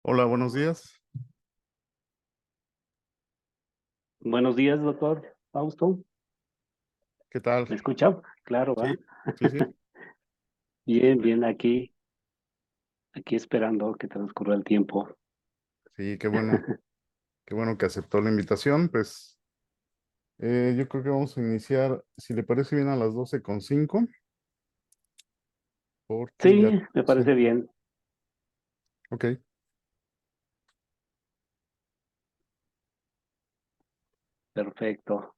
Hola, buenos días. Buenos días, doctor Fausto. ¿Qué tal? ¿Me escucha? Claro, Sí, va. sí, sí, Bien, bien, aquí esperando que transcurra el tiempo. sí, qué bueno que aceptó la invitación. Pues yo creo que vamos a iniciar, si le parece bien, a las 12:05, porque ya... Sí, me Sí, parece bien. ok. Perfecto.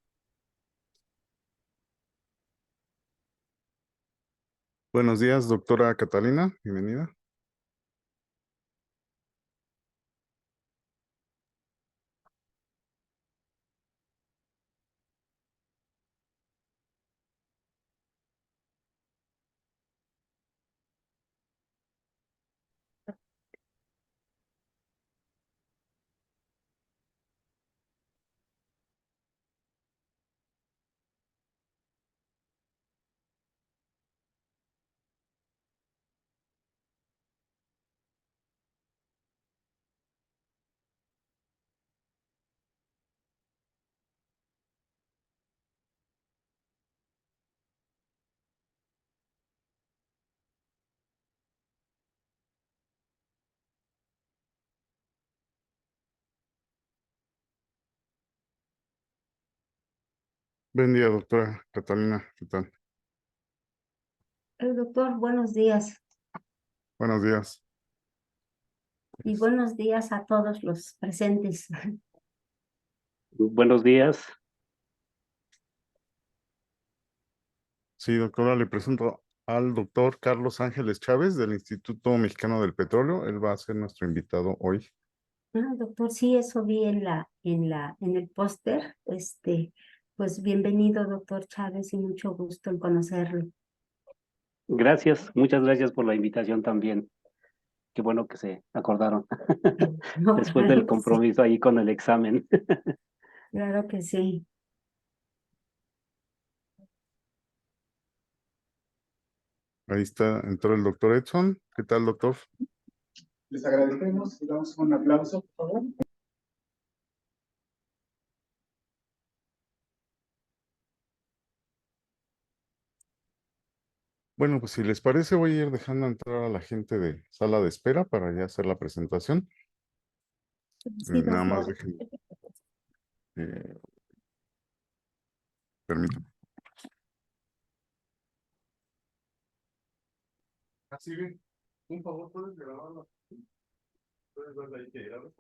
Buenos días, doctora Catalina, bienvenida. Buen día, doctora Catalina, ¿qué tal? Doctor, buenos días Buenos días. y buenos días a todos los presentes. Buenos días. Sí, doctora, le presento al doctor Carlos Ángeles Chávez del Instituto Mexicano del Petróleo. Él va a ser nuestro invitado hoy. Doctor, sí, eso vi en el póster. Pues bienvenido, doctor Chávez, y mucho gusto en conocerlo. Gracias, muchas gracias por la invitación también. Qué bueno que se acordaron. No, Después del claro que sí, compromiso ahí con el examen. claro que sí. Ahí está, entró el doctor Edson. ¿Qué tal, doctor? Les agradecemos y damos un aplauso, por favor. Bueno, pues si les parece, voy a ir dejando entrar a la gente de sala de espera para ya hacer la presentación. Sí, Nada más doctor. dejen, eh, permítanme. Así bien, un favor, ¿puedes grabarlo? ¿Puedes verla ahí que grabes?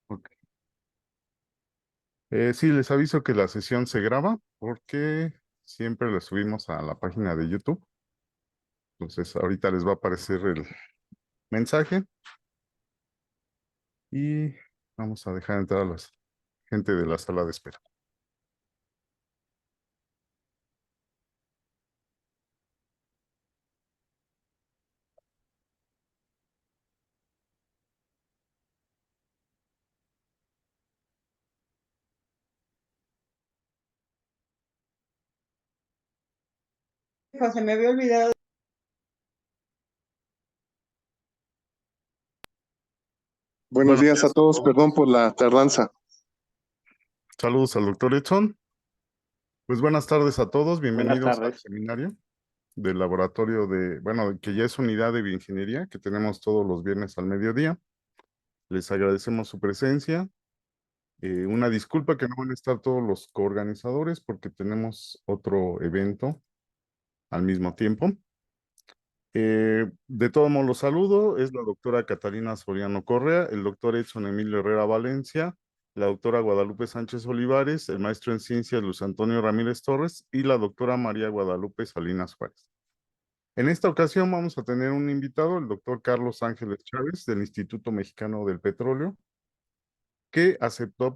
Ok. Sí, les aviso que la sesión se graba porque siempre la subimos a la página de YouTube. Entonces, ahorita les va a aparecer el mensaje y vamos a dejar entrar a la gente de la sala de espera. Se me había olvidado. Buenos Buenos días a días a todos, todos. perdón por la tardanza. Saludos al doctor Edson. Pues buenas tardes a todos, Buenas bienvenidos al tardes. seminario del laboratorio de, bueno, que ya es unidad de bioingeniería, que tenemos todos los viernes al mediodía. Les agradecemos su presencia. Una disculpa que no van a estar todos los coorganizadores porque tenemos otro evento al mismo tiempo. De todos modos, los saludo. Es la doctora Catalina Soriano Correa, el doctor Edson Emilio Herrera Valencia, la doctora Guadalupe Sánchez Olivares, el maestro en ciencias Luis Antonio Ramírez Torres y la doctora María Guadalupe Salinas Juárez. En esta ocasión vamos a tener un invitado, el doctor Carlos Ángeles Chávez, del Instituto Mexicano del Petróleo, que aceptó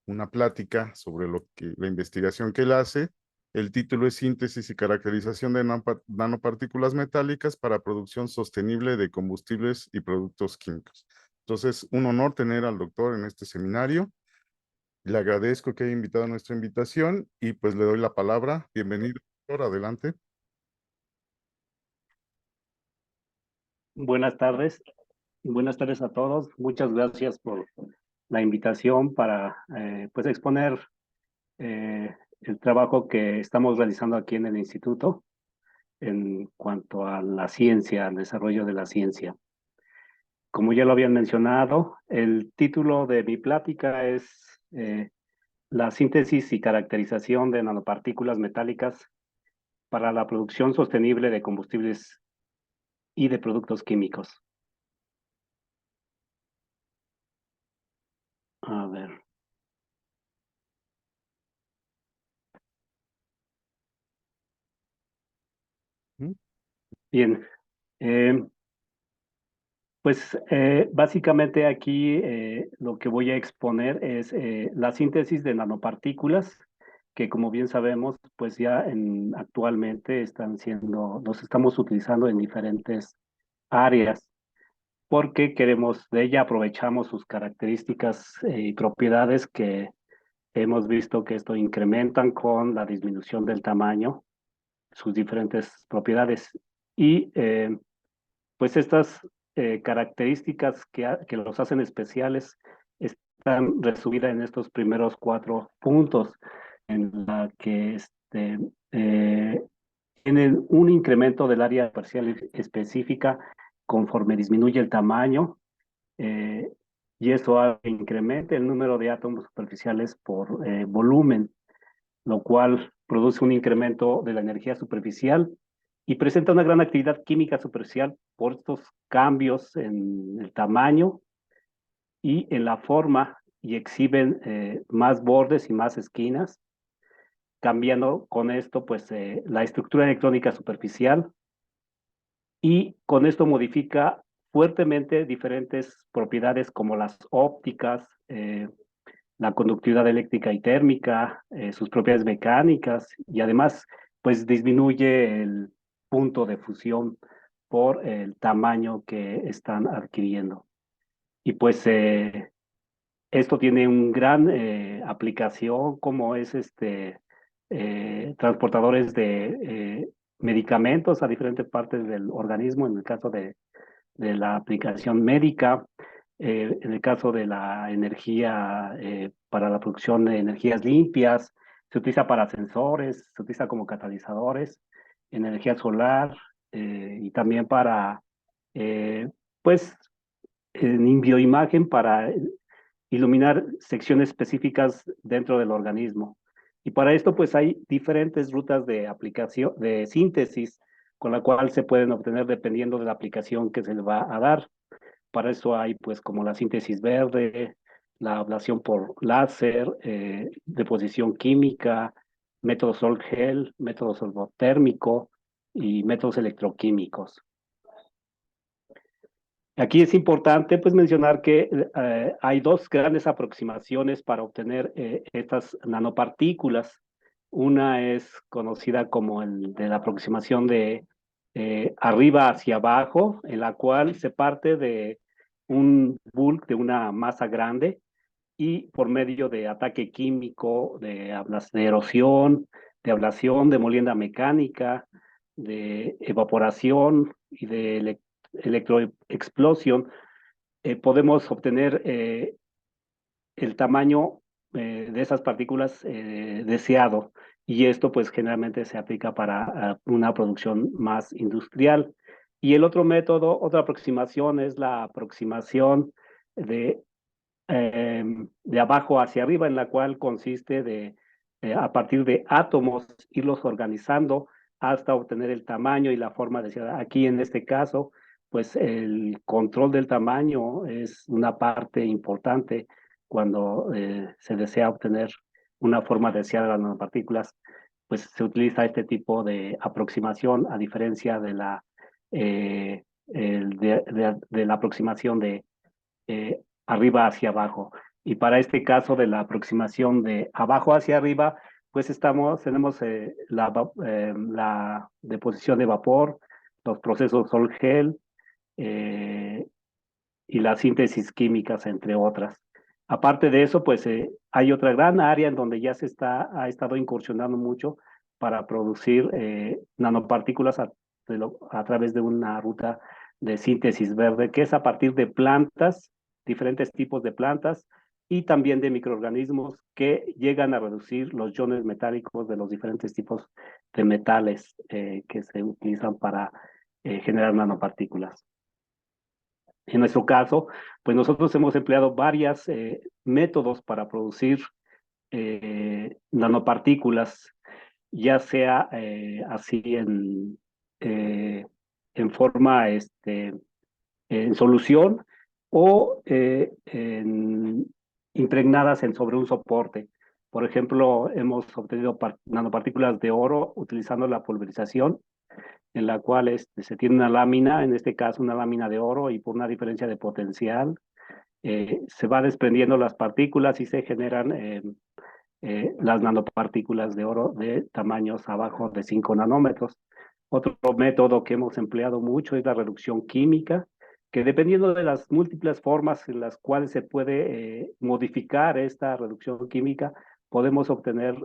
una plática sobre la investigación que él hace. El título es Síntesis y caracterización de nanopartículas metálicas para producción sostenible de combustibles y productos químicos. Entonces, un honor tener al doctor en este seminario. Le agradezco que haya invitado a nuestra invitación y pues le doy la palabra. Bienvenido, doctor, adelante. Buenas tardes. Buenas tardes a todos. Muchas gracias por la invitación para pues exponer el trabajo que estamos realizando aquí en el instituto en cuanto a la ciencia, al desarrollo de la ciencia. Como ya lo habían mencionado, el título de mi plática es la síntesis y caracterización de nanopartículas metálicas para la producción sostenible de combustibles y de productos químicos. A ver. Bien. Pues básicamente aquí lo que voy a exponer es la síntesis de nanopartículas, que como bien sabemos, pues ya actualmente los estamos utilizando en diferentes áreas, porque de ella aprovechamos sus características y propiedades que hemos visto que esto incrementan con la disminución del tamaño, sus diferentes propiedades. Y pues estas características que los hacen especiales están resumidas en estos primeros 4 puntos, en la que tienen un incremento del área parcial específica conforme disminuye el tamaño, eh, y eso incrementa el número de átomos superficiales por volumen, lo cual produce un incremento de la energía superficial y presenta una gran actividad química superficial por estos cambios en el tamaño y en la forma, y exhiben más bordes y más esquinas, cambiando con esto pues la estructura electrónica superficial, y con esto modifica fuertemente diferentes propiedades como las ópticas, la conductividad eléctrica y térmica, sus propiedades mecánicas, y además pues disminuye el punto de fusión por el tamaño que están adquiriendo. Y pues esto tiene un gran aplicación, como es transportadores de medicamentos a diferentes partes del organismo, en el caso de la aplicación médica, en el caso de la energía para la producción de energías limpias, se utiliza para sensores, se utiliza como catalizadores, en energía solar, y también para, pues, en bioimagen para iluminar secciones específicas dentro del organismo. Y para esto, pues hay diferentes rutas de aplicación, de síntesis, con la cual se pueden obtener dependiendo de la aplicación que se le va a dar. Para eso hay, pues, como la síntesis verde, la ablación por láser, deposición química, método Sol-Gel, método solvotérmico y métodos electroquímicos. Aquí es importante pues mencionar que hay 2 grandes aproximaciones para obtener estas nanopartículas. Una es conocida como el de la aproximación de arriba hacia abajo, en la cual se parte de un bulk, de una masa grande, y por medio de ataque químico, de erosión, de ablación, de molienda mecánica, de evaporación y de electroexplosión, podemos obtener el tamaño de esas partículas deseado. Y esto pues generalmente se aplica para una producción más industrial. Y el otro método, otra aproximación, es la aproximación de abajo hacia arriba, en la cual consiste a partir de átomos, irlos organizando hasta obtener el tamaño y la forma deseada. Aquí en este caso, pues el control del tamaño es una parte importante cuando se desea obtener una forma deseada de las nanopartículas, pues se utiliza este tipo de aproximación, a diferencia de la aproximación de arriba hacia abajo. Y para este caso de la aproximación de abajo hacia arriba, pues tenemos la deposición de vapor, los procesos Sol-Gel y las síntesis químicas, entre otras. Aparte de eso, pues hay otra gran área en donde ya ha estado incursionando mucho para producir nanopartículas a través de una ruta de síntesis verde, que es a partir de plantas, diferentes tipos de plantas, y también de microorganismos que llegan a reducir los iones metálicos de los diferentes tipos de metales que se utilizan para generar nanopartículas. En nuestro caso, pues nosotros hemos empleado varios métodos para producir nanopartículas, ya sea así en forma en solución o impregnadas sobre un soporte. Por ejemplo, hemos obtenido nanopartículas de oro utilizando la pulverización, en la cual se tiene una lámina, en este caso una lámina de oro, y por una diferencia de potencial se va desprendiendo las partículas y se generan las nanopartículas de oro de tamaños abajo de 5 nanómetros. Otro método que hemos empleado mucho es la reducción química, que dependiendo de las múltiples formas en las cuales se puede modificar esta reducción química, podemos obtener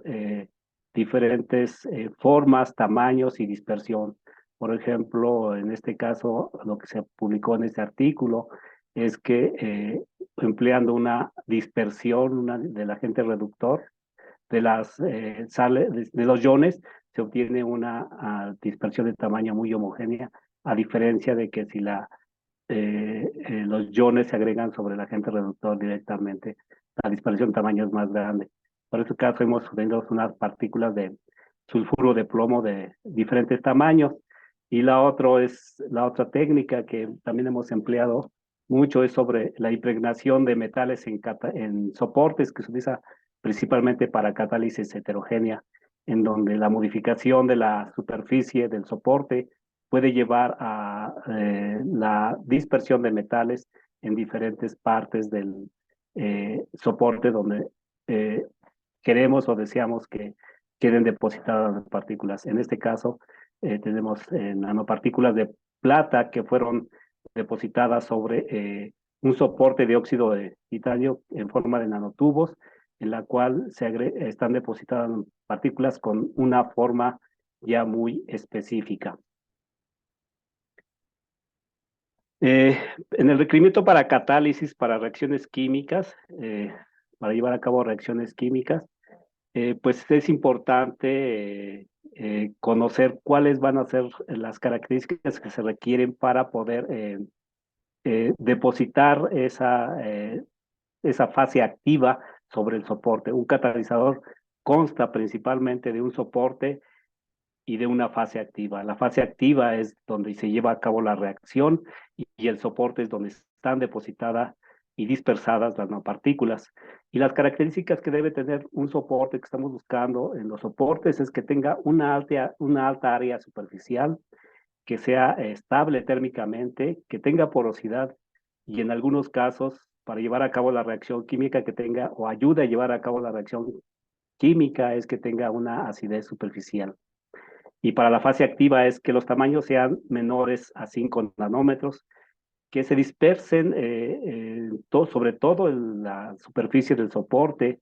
diferentes formas, tamaños y dispersión. Por ejemplo, en este caso, lo que se publicó en este artículo es que empleando una dispersión del agente reductor de las de los iones, se obtiene una dispersión de tamaño muy homogénea, a diferencia de que si los iones se agregan sobre el agente reductor directamente, la dispersión de tamaño es más grande. Por este caso hemos obtenido unas partículas de sulfuro de plomo de diferentes tamaños. Y la otra técnica que también hemos empleado mucho es sobre la impregnación de metales en soportes que se utiliza principalmente para catálisis heterogénea, en donde la modificación de la superficie del soporte puede llevar a la dispersión de metales en diferentes partes del soporte donde queremos o deseamos que queden depositadas las partículas. En este caso, tenemos nanopartículas de plata que fueron depositadas sobre un soporte de óxido de titanio en forma de nanotubos, en la cual están depositadas partículas con una forma ya muy específica. En el requerimiento para catálisis, para reacciones químicas, para llevar a cabo reacciones químicas, pues es importante conocer cuáles van a ser las características que se requieren para poder depositar esa fase activa sobre el soporte. Un catalizador consta principalmente de un soporte y de una fase activa. La fase activa es donde se lleva a cabo la reacción y el soporte es donde están depositadas y dispersadas las nanopartículas. Y las características que debe tener un soporte que estamos buscando en los soportes es que tenga una alta área superficial, que sea estable térmicamente, que tenga porosidad y en algunos casos, para llevar a cabo la reacción química, que tenga o ayude a llevar a cabo la reacción química, es que tenga una acidez superficial. Y para la fase activa es que los tamaños sean menores a 5 nanómetros, que se dispersen sobre todo en la superficie del soporte,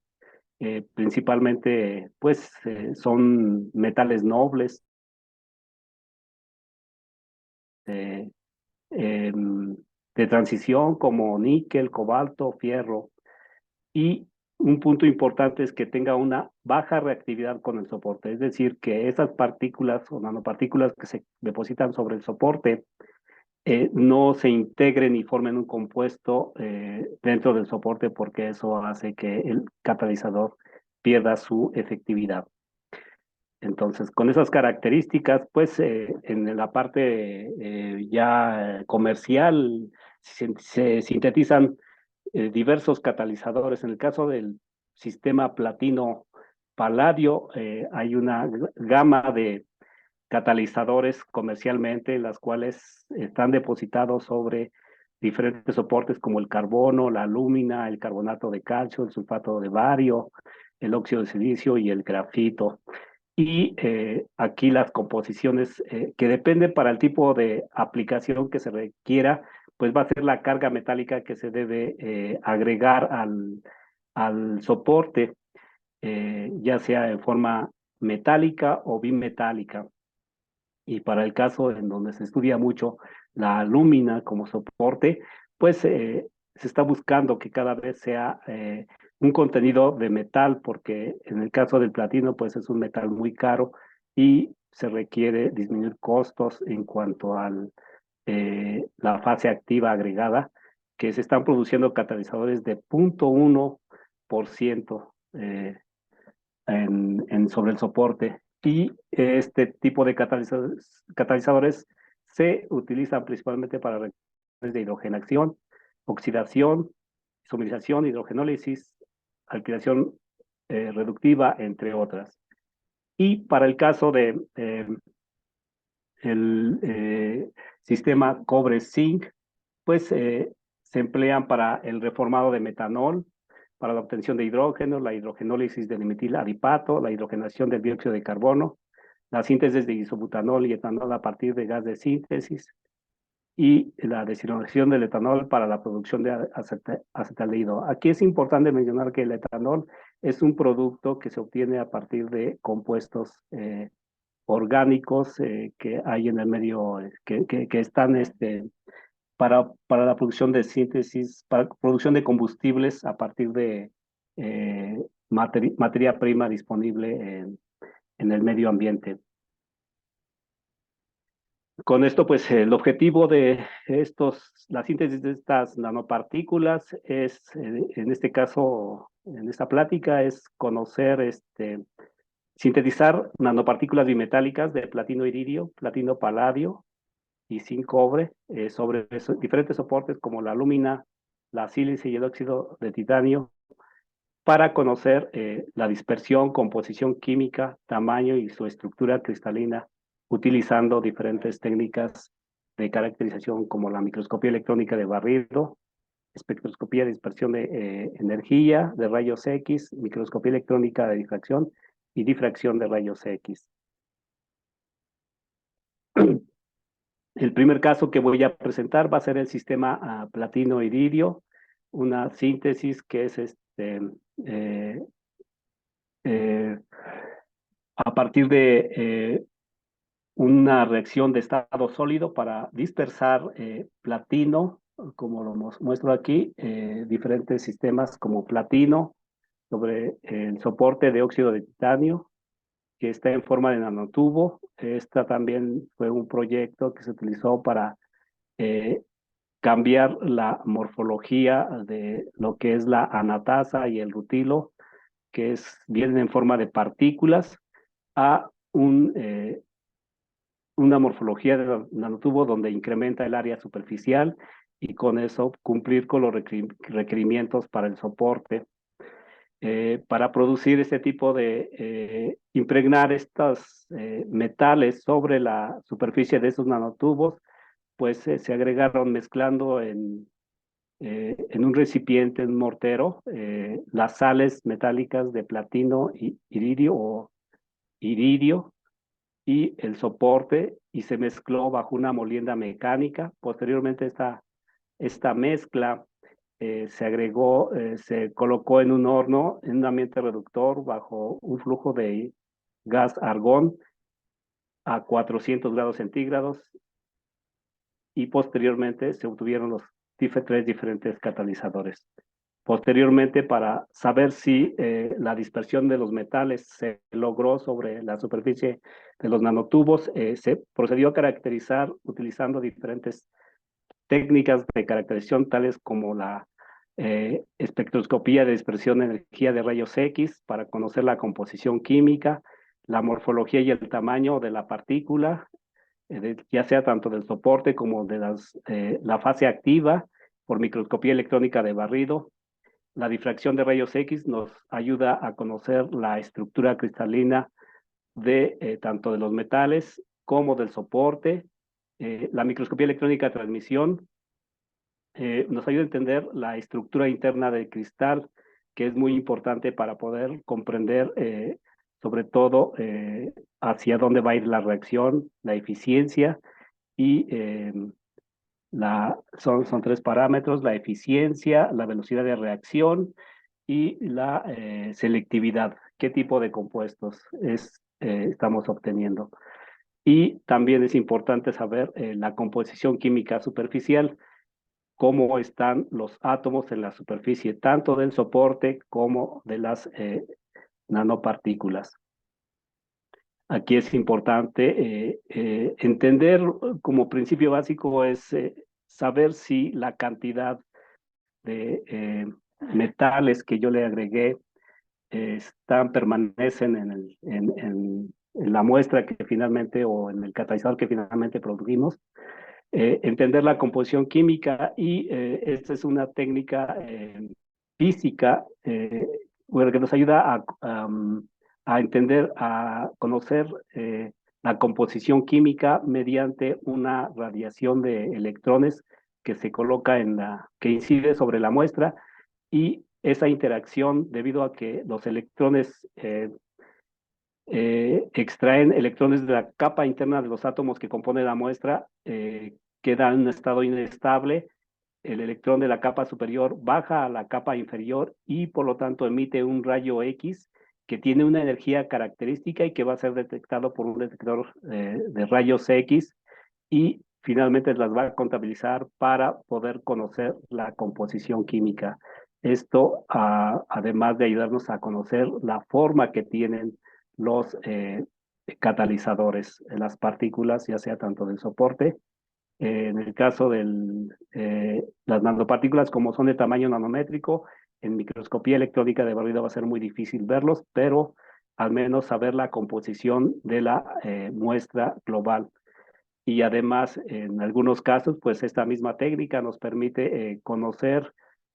principalmente pues son metales nobles, eh, de transición como níquel, cobalto, fierro. Y un punto importante es que tenga una baja reactividad con el soporte, es decir, que esas partículas o nanopartículas que se depositan sobre el soporte no se integren y formen un compuesto dentro del soporte, porque eso hace que el catalizador pierda su efectividad. Entonces, con esas características, pues en la parte ya comercial se sintetizan diversos catalizadores. En el caso del sistema platino-paladio, hay una gama de catalizadores comercialmente, las cuales están depositados sobre diferentes soportes como el carbono, la alúmina, el carbonato de calcio, el sulfato de bario, el óxido de silicio y el grafito. Y aquí las composiciones que dependen para el tipo de aplicación que se requiera, pues va a ser la carga metálica que se debe agregar al soporte, ya sea en forma metálica o bimetálica. Y para el caso en donde se estudia mucho la lúmina como soporte, pues se está buscando que cada vez sea un contenido de metal, porque en el caso del platino, pues es un metal muy caro y se requiere disminuir costos en cuanto a la fase activa agregada, que se están produciendo catalizadores de 0.1% sobre el soporte. Y este tipo de catalizadores se utilizan principalmente para reacciones de hidrogenación, oxidación, isomerización, hidrogenólisis, alquilación reductiva, entre otras. Y para el caso de el sistema cobre-zinc, pues se emplean para el reformado de metanol, para la obtención de hidrógeno, la hidrogenólisis del metiladipato, la hidrogenación del dióxido de carbono, la síntesis de isobutanol y etanol a partir de gas de síntesis y la deshidrogenación del etanol para la producción de acetaldehído. Aquí es importante mencionar que el etanol es un producto que se obtiene a partir de compuestos orgánicos que hay en el medio, que están para la producción de síntesis, para producción de combustibles a partir de materia prima disponible en el medio ambiente. Con esto, pues el objetivo de la síntesis de estas nanopartículas es, en este caso, en esta plática, es conocer, sintetizar nanopartículas bimetálicas de platino iridio, platino paladio y zinc cobre sobre diferentes soportes como la alúmina, la sílice y el óxido de titanio, para conocer la dispersión, composición química, tamaño y su estructura cristalina, utilizando diferentes técnicas de caracterización como la microscopía electrónica de barrido, espectroscopía de dispersión de energía, de rayos X, microscopía electrónica de difracción y difracción de rayos X. El primer caso que voy a presentar va a ser el sistema platino-iridio, una síntesis que es a partir de una reacción de estado sólido para dispersar platino, como lo muestro aquí, diferentes sistemas como platino sobre el soporte de óxido de titanio, que está en forma de nanotubo. Esta también fue un proyecto que se utilizó para cambiar la morfología de lo que es la anatasa y el rutilo, que vienen en forma de partículas, a una morfología de nanotubo donde incrementa el área superficial y con eso cumplir con los requerimientos para el soporte. Para producir este tipo de impregnar estos metales sobre la superficie de esos nanotubos, pues se agregaron mezclando en un recipiente, en un mortero, las sales metálicas de platino y iridio o iridio y el soporte, y se mezcló bajo una molienda mecánica. Posteriormente esta mezcla se agregó, se colocó en un horno, en un ambiente reductor, bajo un flujo de gas argón a 400 grados centígrados, y posteriormente se obtuvieron los tres diferentes catalizadores. Posteriormente, para saber si la dispersión de los metales se logró sobre la superficie de los nanotubos, se procedió a caracterizar utilizando diferentes técnicas de caracterización, tales como la espectroscopía de dispersión de energía de rayos X, para conocer la composición química, la morfología y el tamaño de la partícula, ya sea tanto del soporte como de la fase activa, por microscopía electrónica de barrido. La difracción de rayos X nos ayuda a conocer la estructura cristalina de tanto de los metales como del soporte. La microscopía electrónica de transmisión nos ayuda a entender la estructura interna del cristal, que es muy importante para poder comprender sobre todo hacia dónde va a ir la reacción, la eficiencia y Son tres parámetros: la eficiencia, la velocidad de reacción y la selectividad. ¿Qué tipo de compuestos estamos obteniendo? Y también es importante saber la composición química superficial, cómo están los átomos en la superficie, tanto del soporte como de las nanopartículas. Aquí es importante entender como principio básico es saber si la cantidad de metales que yo le agregué permanecen en la muestra que finalmente o en el catalizador que finalmente produjimos. Entender la composición química y esta es una técnica física bueno, que nos ayuda a entender, a conocer la composición química mediante una radiación de electrones que se coloca que incide sobre la muestra, y esa interacción, debido a que los electrones extraen electrones de la capa interna de los átomos que componen la muestra, queda en un estado inestable. El electrón de la capa superior baja a la capa inferior y por lo tanto emite un rayo X que tiene una energía característica y que va a ser detectado por un detector de rayos X, y finalmente las va a contabilizar para poder conocer la composición química. Esto, además de ayudarnos a conocer la forma que tienen los catalizadores, las partículas, ya sea tanto del soporte. En el caso de las nanopartículas, como son de tamaño nanométrico, en microscopía electrónica de barrido va a ser muy difícil verlos, pero al menos saber la composición de la muestra global. Y además, en algunos casos, pues esta misma técnica nos permite conocer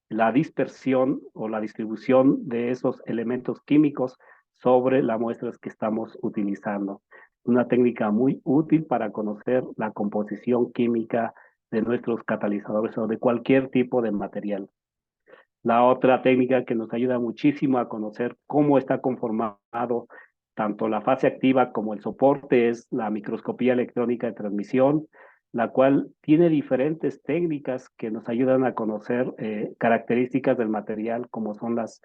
la dispersión o la distribución de esos elementos químicos sobre las muestras que estamos utilizando. Una técnica muy útil para conocer la composición química de nuestros catalizadores o de cualquier tipo de material. La otra técnica que nos ayuda muchísimo a conocer cómo está conformado tanto la fase activa como el soporte es la microscopía electrónica de transmisión, la cual tiene diferentes técnicas que nos ayudan a conocer características del material, como son las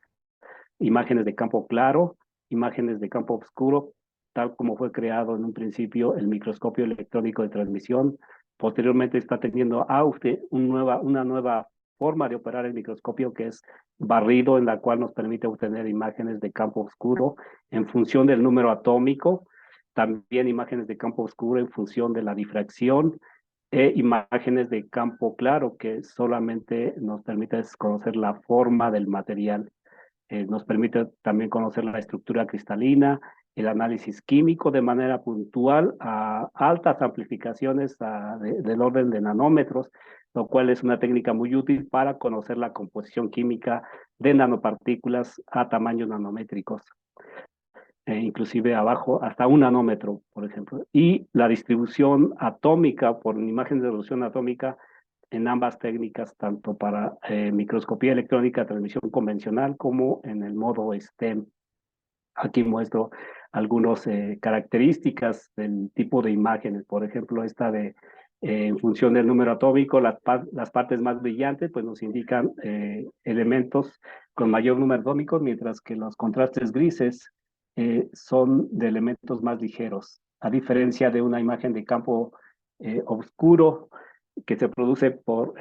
imágenes de campo claro, imágenes de campo oscuro, tal como fue creado en un principio el microscopio electrónico de transmisión. Posteriormente está teniendo auge una nueva forma de operar el microscopio, que es barrido, en la cual nos permite obtener imágenes de campo oscuro en función del número atómico, también imágenes de campo oscuro en función de la difracción, e imágenes de campo claro, que solamente nos permite conocer la forma del material. Nos permite también conocer la estructura cristalina, el análisis químico de manera puntual a altas amplificaciones del orden de nanómetros, lo cual es una técnica muy útil para conocer la composición química de nanopartículas a tamaños nanométricos, inclusive abajo hasta 1 nanómetro, por ejemplo. Y la distribución atómica por imagen de resolución atómica en ambas técnicas, tanto para microscopía electrónica, transmisión convencional, como en el modo STEM. Aquí muestro algunas características del tipo de imágenes, por ejemplo, esta en función del número atómico, las partes más brillantes pues nos indican elementos con mayor número atómico, mientras que los contrastes grises son de elementos más ligeros, a diferencia de una imagen de campo oscuro que se produce por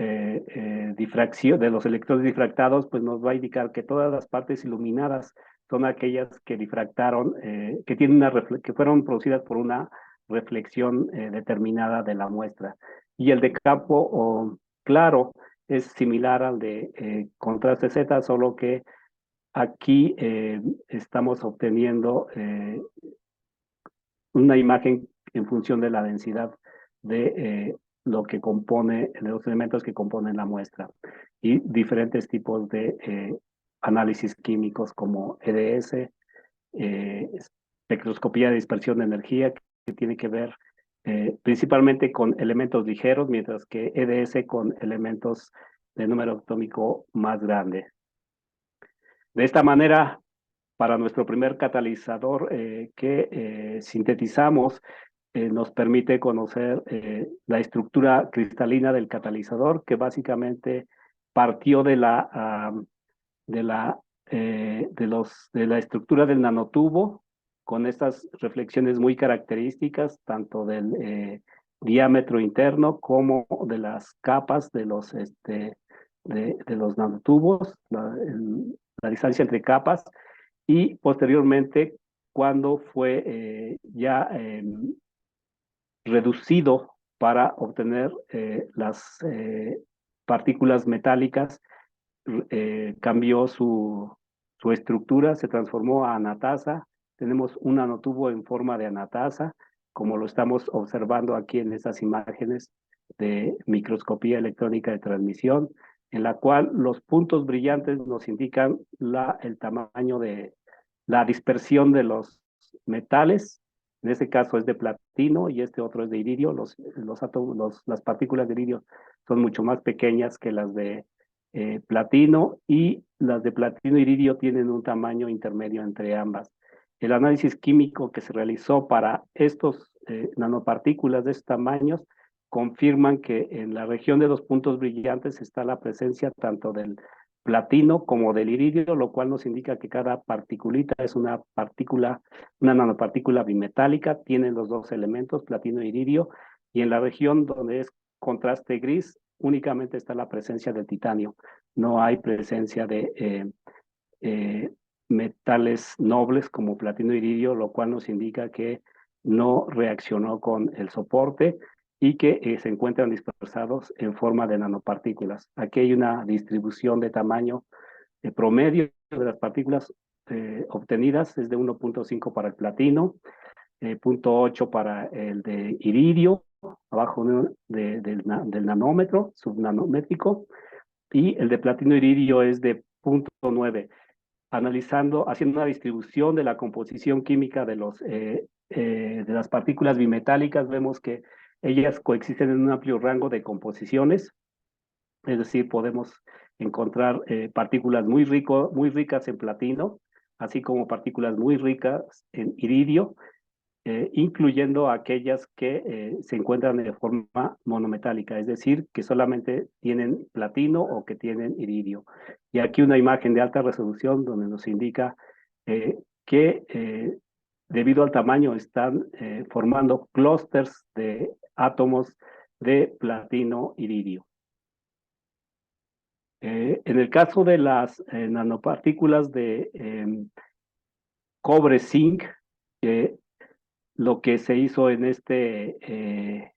difracción de los electrones difractados, pues nos va a indicar que todas las partes iluminadas son aquellas que difractaron, que fueron producidas por una reflexión determinada de la muestra. Y el de campo claro es similar al de contraste Z, solo que aquí estamos obteniendo una imagen en función de la densidad de lo que compone, de los elementos que componen la muestra, y diferentes tipos de análisis químicos como EDS, espectroscopía de dispersión de energía, que tiene que ver principalmente con elementos ligeros, mientras que EDS con elementos de número atómico más grande. De esta manera, para nuestro primer catalizador que sintetizamos, nos permite conocer la estructura cristalina del catalizador, que básicamente partió de la estructura del nanotubo, con estas reflexiones muy características, tanto del diámetro interno como de las capas de los nanotubos, la distancia entre capas, y posteriormente, cuando fue ya reducido para obtener las partículas metálicas, cambió su estructura, se transformó a anatasa. Tenemos un nanotubo en forma de anatasa, como lo estamos observando aquí en estas imágenes de microscopía electrónica de transmisión, en la cual los puntos brillantes nos indican el tamaño de la dispersión de los metales. En este caso es de platino y este otro es de iridio. Las partículas de iridio son mucho más pequeñas que las de platino, y las de platino y iridio tienen un tamaño intermedio entre ambas. El análisis químico que se realizó para estos nanopartículas de estos tamaños confirman que en la región de los puntos brillantes está la presencia tanto del platino como del iridio, lo cual nos indica que cada particulita es una nanopartícula bimetálica, tienen los dos elementos, platino e iridio, y en la región donde es contraste gris únicamente está la presencia del titanio, no hay presencia de metales nobles como platino e iridio, lo cual nos indica que no reaccionó con el soporte y que se encuentran dispersados en forma de nanopartículas. Aquí hay una distribución de tamaño promedio de las partículas obtenidas, es de 1.5 para el platino, 0.8 para el de iridio, abajo del nanómetro, subnanométrico, y el de platino iridio es de 0.9. Haciendo una distribución de la composición química de las partículas bimetálicas, vemos que ellas coexisten en un amplio rango de composiciones, es decir, podemos encontrar partículas muy ricas en platino, así como partículas muy ricas en iridio, incluyendo aquellas que se encuentran de forma monometálica, es decir, que solamente tienen platino o que tienen iridio. Y aquí una imagen de alta resolución donde nos indica que debido al tamaño están formando clústeres de átomos de platino-iridio. En el caso de las nanopartículas de cobre-zinc, lo que se hizo en se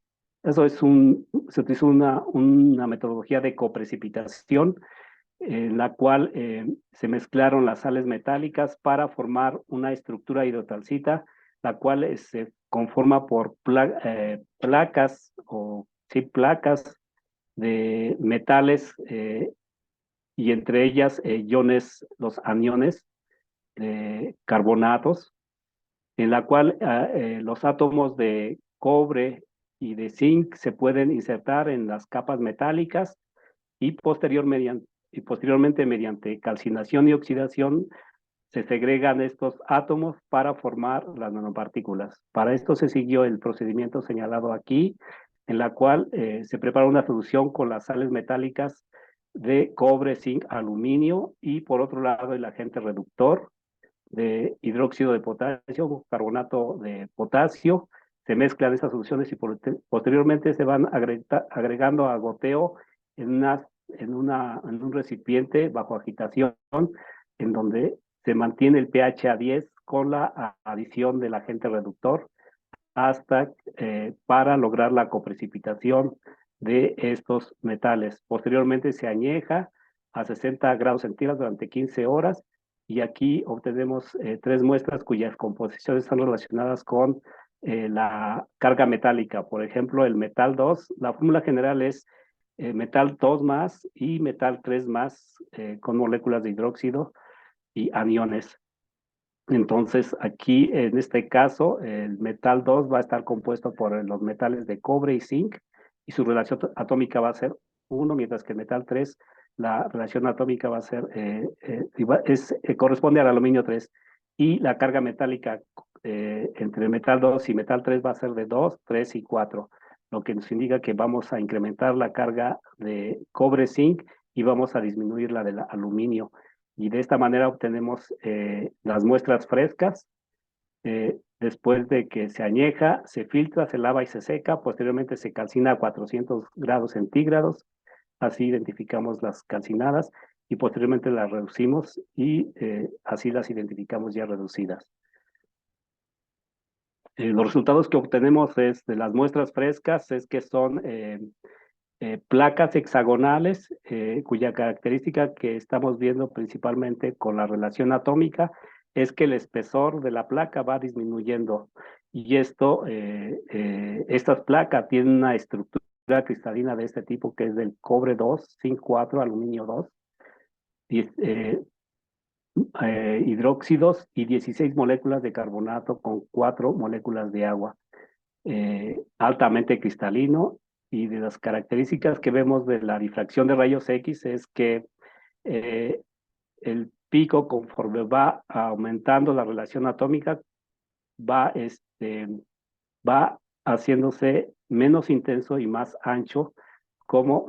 utilizó una metodología de coprecipitación en la cual se mezclaron las sales metálicas para formar una estructura hidrotalcita, la cual se conforma por placas de metales y entre ellas iones, los aniones carbonatos, en la cual los átomos de cobre y de zinc se pueden insertar en las capas metálicas y posteriormente mediante calcinación y oxidación se segregan estos átomos para formar las nanopartículas. Para esto se siguió el procedimiento señalado aquí, en la cual se prepara una solución con las sales metálicas de cobre, zinc, aluminio, y por otro lado el agente reductor de hidróxido de potasio, carbonato de potasio. Se mezclan esas soluciones y posteriormente se van agregando a goteo en un recipiente bajo agitación, en donde se mantiene el pH a 10 con la adición del agente reductor hasta para lograr la coprecipitación de estos metales. Posteriormente se añeja a 60 grados centígrados durante 15 horas, y aquí obtenemos 3 muestras cuyas composiciones están relacionadas con la carga metálica. Por ejemplo, el metal 2, la fórmula general es metal 2 más y metal 3 más con moléculas de hidróxido y aniones. Entonces, aquí en este caso, el metal 2 va a estar compuesto por los metales de cobre y zinc, y su relación atómica va a ser 1, mientras que el metal 3, la relación atómica va a ser, corresponde al aluminio 3, y la carga metálica entre metal 2 y metal 3 va a ser de 2, 3 y 4, lo que nos indica que vamos a incrementar la carga de cobre zinc y vamos a disminuir la del aluminio. Y de esta manera obtenemos las muestras frescas. Después de que se añeja, se filtra, se lava y se seca. Posteriormente se calcina a 400 grados centígrados. Así identificamos las calcinadas y posteriormente las reducimos y así las identificamos ya reducidas. Los resultados que obtenemos de las muestras frescas es que son placas hexagonales cuya característica que estamos viendo principalmente con la relación atómica es que el espesor de la placa va disminuyendo y estas placas tienen una estructura cristalina de este tipo que es del cobre 2, zinc 4, aluminio 2, hidróxidos y 16 moléculas de carbonato con 4 moléculas de agua, altamente cristalino. Y de las características que vemos de la difracción de rayos X es que el pico, conforme va aumentando la relación atómica, va haciéndose menos intenso y más ancho, como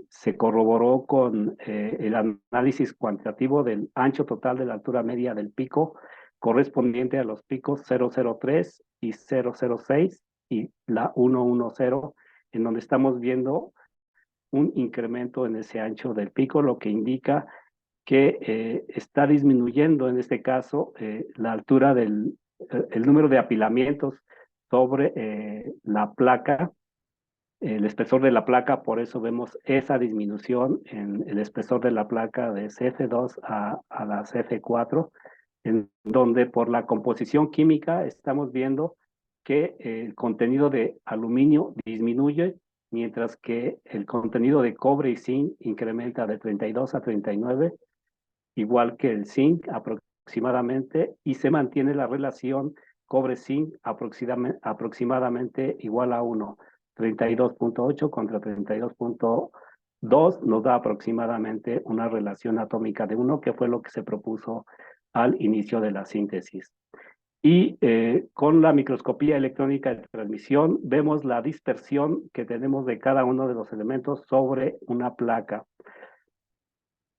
se corroboró con el análisis cuantitativo del ancho total de la altura media del pico, correspondiente a los picos 003 y 006 y la 110, en donde estamos viendo un incremento en ese ancho del pico, lo que indica que está disminuyendo en este caso la altura el número de apilamientos sobre la placa, el espesor de la placa. Por eso vemos esa disminución en el espesor de la placa de CF2 a la CF4, en donde por la composición química estamos viendo que el contenido de aluminio disminuye, mientras que el contenido de cobre y zinc incrementa de 32 a 39, igual que el zinc aproximadamente, y se mantiene la relación cobre-zinc aproximadamente igual a 1. 32.8 contra 32.2 nos da aproximadamente una relación atómica de 1, que fue lo que se propuso al inicio de la síntesis. Y con la microscopía electrónica de transmisión vemos la dispersión que tenemos de cada uno de los elementos sobre una placa.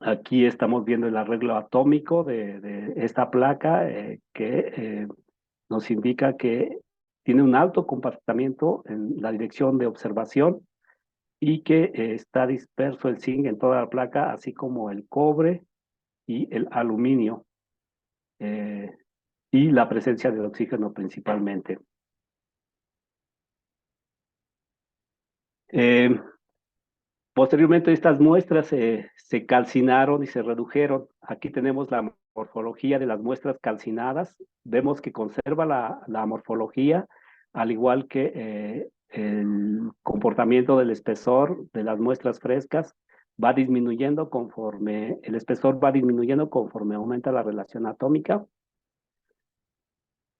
Aquí estamos viendo el arreglo atómico de esta placa que nos indica que tiene un alto comportamiento en la dirección de observación y que está disperso el zinc en toda la placa, así como el cobre y el aluminio, y la presencia del oxígeno principalmente. Posteriormente estas muestras se calcinaron y se redujeron. Aquí tenemos la morfología de las muestras calcinadas. Vemos que conserva la morfología, al igual que el comportamiento del espesor de las muestras frescas va disminuyendo conforme, el espesor va disminuyendo conforme aumenta la relación atómica.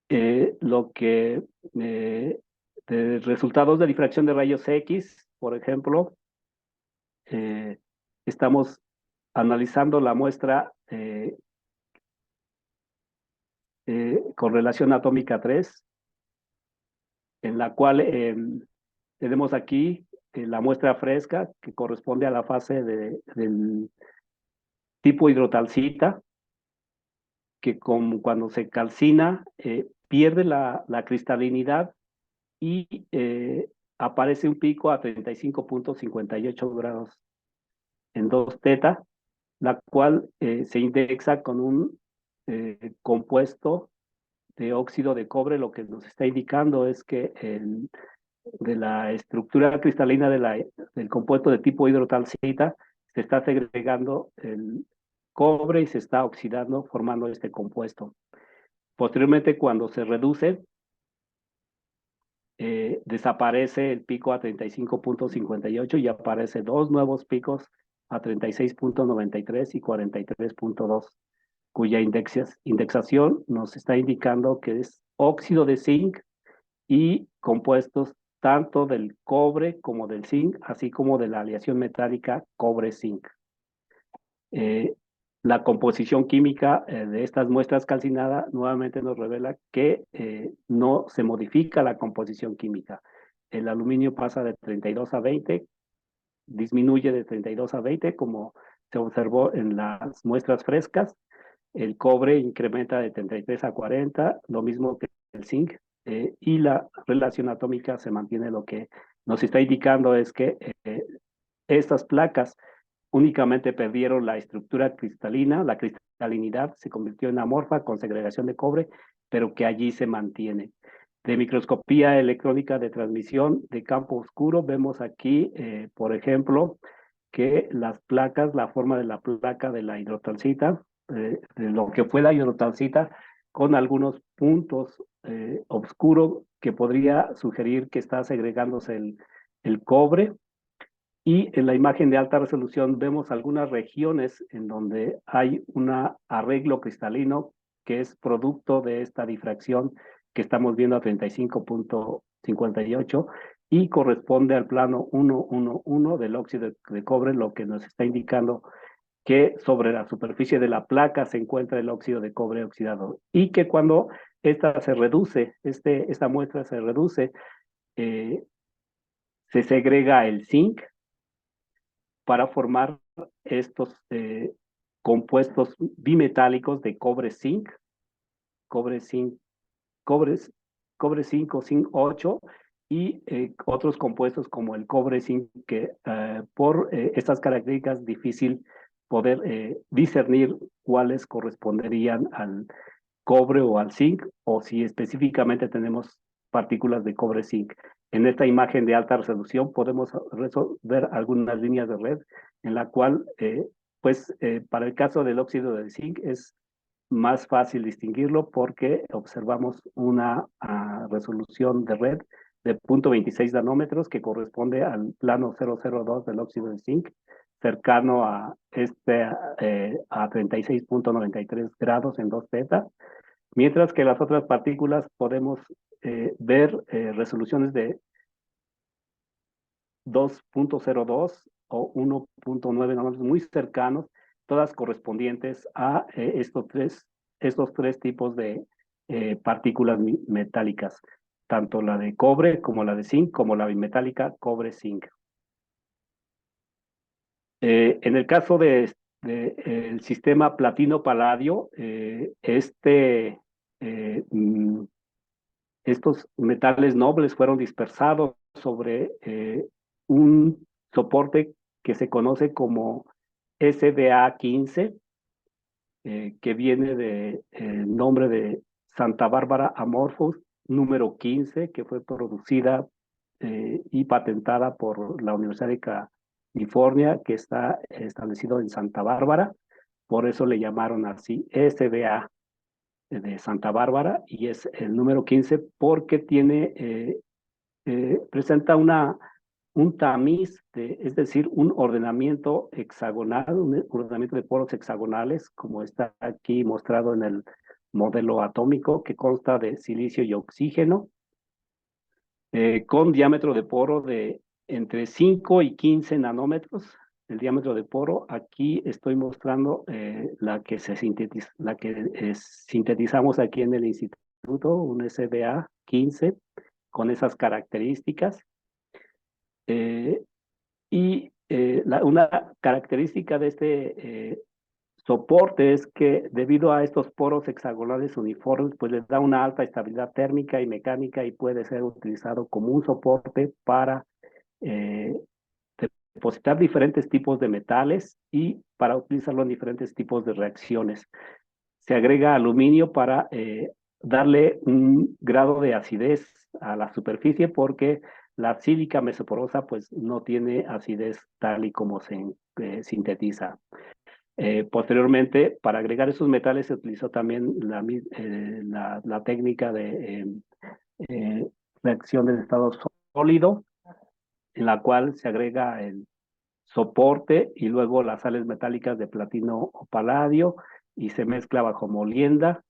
Lo que de resultados de difracción de rayos X, por ejemplo, estamos analizando la muestra con relación atómica 3, en la cual tenemos aquí la muestra fresca que corresponde a la fase del tipo hidrotalcita, que cuando se calcina pierde la cristalinidad y aparece un pico a 35.58 grados en 2 teta, la cual se indexa con un compuesto de óxido de cobre. Lo que nos está indicando es que de la estructura cristalina del compuesto de tipo hidrotalcita se está segregando el cobre y se está oxidando formando este compuesto. Posteriormente, cuando se reduce, desaparece el pico a 35.58 y aparece 2 nuevos picos a 36.93 y 43.2, cuya indexación nos está indicando que es óxido de zinc y compuestos tanto del cobre como del zinc, así como de la aleación metálica cobre-zinc. La composición química de estas muestras calcinadas nuevamente nos revela que no se modifica la composición química. El aluminio pasa de 32 a 20, disminuye de 32 a 20, como se observó en las muestras frescas. El cobre incrementa de 33 a 40, lo mismo que el zinc, y la relación atómica se mantiene. Lo que nos está indicando es que estas placas únicamente perdieron la estructura cristalina, la cristalinidad se convirtió en amorfa con segregación de cobre, pero que allí se mantiene. De microscopía electrónica de transmisión de campo oscuro, vemos aquí, por ejemplo, que las placas, la forma de la placa de la hidrotalcita, de lo que fue la hidrotalcita, con algunos puntos oscuros que podría sugerir que está segregándose el cobre. Y en la imagen de alta resolución vemos algunas regiones en donde hay un arreglo cristalino que es producto de esta difracción que estamos viendo a 35.58 y corresponde al plano 111 del óxido de cobre, lo que nos está indicando que sobre la superficie de la placa se encuentra el óxido de cobre oxidado y que cuando esta se reduce, esta muestra se reduce, se segrega el zinc para formar estos compuestos bimetálicos de cobre-zinc, cobre-zinc, cobre 5, zinc 8 y otros compuestos como el cobre-zinc que por estas características difícil poder discernir cuáles corresponderían al cobre o al zinc, o si específicamente tenemos partículas de cobre-zinc. En esta imagen de alta resolución podemos ver algunas líneas de red en la cual, para el caso del óxido de zinc es más fácil distinguirlo porque observamos una resolución de red de 0.26 nanómetros que corresponde al plano 002 del óxido de zinc, cercano a 36.93 grados en 2 θ, mientras que las otras partículas podemos ver resoluciones de 2.02 o 1.9 nanómetros muy cercanos, todas correspondientes a estos tres tipos de partículas metálicas, tanto la de cobre como la de zinc, como la bimetálica cobre-zinc. En el caso el sistema platino-paladio, estos metales nobles fueron dispersados sobre un soporte que se conoce como SDA15, que viene del nombre de Santa Bárbara Amorphous número 15, que fue producida y patentada por la Universidad de California, que está establecido en Santa Bárbara. Por eso le llamaron así SDA de Santa Bárbara, y es el número 15 porque presenta un tamiz, es decir, un ordenamiento hexagonal, un ordenamiento de poros hexagonales, como está aquí mostrado en el modelo atómico, que consta de silicio y oxígeno, con diámetro de poro de entre 5 y 15 nanómetros. El diámetro de poro, aquí estoy mostrando la que sintetizamos aquí en el instituto, un SDA 15, con esas características. Una característica de este soporte es que debido a estos poros hexagonales uniformes, pues les da una alta estabilidad térmica y mecánica y puede ser utilizado como un soporte para depositar diferentes tipos de metales y para utilizarlo en diferentes tipos de reacciones. Se agrega aluminio para darle un grado de acidez a la superficie porque la sílica mesoporosa pues no tiene acidez tal y como se sintetiza. Posteriormente, para agregar esos metales se utilizó también la técnica de reacción del estado sólido, en la cual se agrega el soporte y luego las sales metálicas de platino o paladio y se mezcla bajo molienda.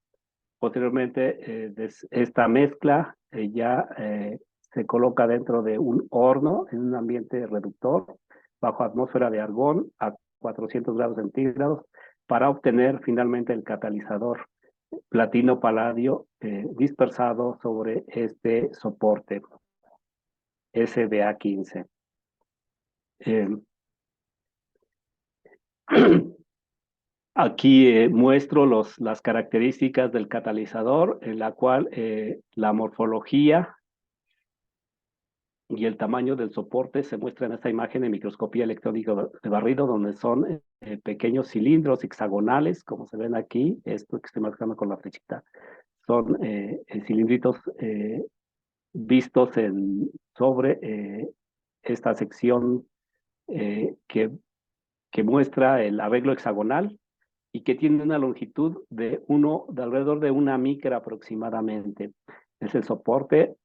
Posteriormente, esta mezcla se coloca dentro de un horno en un ambiente reductor bajo atmósfera de argón a 400 grados centígrados para obtener finalmente el catalizador platino-paladio dispersado sobre este soporte SBA15. Aquí muestro las características del catalizador, en la cual la morfología y el tamaño del soporte se muestra en esta imagen de microscopía electrónica de barrido, donde son pequeños cilindros hexagonales, como se ven aquí, esto que estoy marcando con la flechita, son cilindritos vistos sobre esta sección que muestra el arreglo hexagonal y que tiene una longitud de alrededor de 1 micra aproximadamente. Es el soporte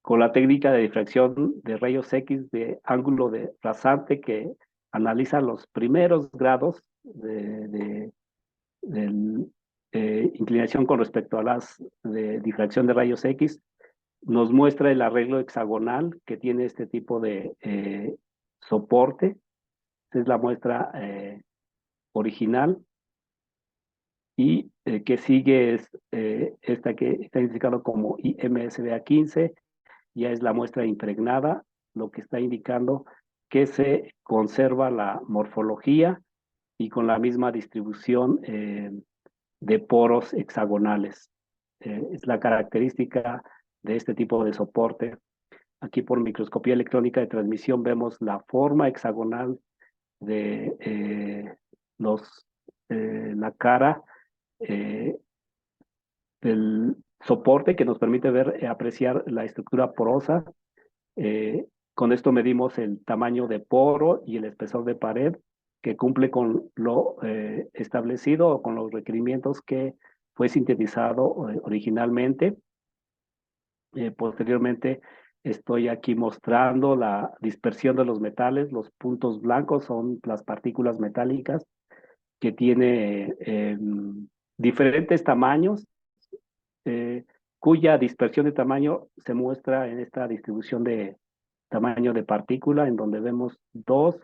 con la técnica de difracción de rayos X de ángulo rasante que analiza los primeros grados de inclinación con respecto a las de difracción de rayos X. Nos muestra el arreglo hexagonal que tiene este tipo de soporte. Esta es la muestra original, y que sigue es esta que está indicado como IMSBA15, ya es la muestra impregnada, lo que está indicando que se conserva la morfología y con la misma distribución de poros hexagonales. Es la característica de este tipo de soporte. Aquí por microscopía electrónica de transmisión vemos la forma hexagonal de la cara del soporte, que nos permite apreciar la estructura porosa. Con esto medimos el tamaño de poro y el espesor de pared, que cumple con lo establecido o con los requerimientos que fue sintetizado originalmente. Posteriormente estoy aquí mostrando la dispersión de los metales. Los puntos blancos son las partículas metálicas que tiene diferentes tamaños, cuya dispersión de tamaño se muestra en esta distribución de tamaño de partícula, en donde vemos dos,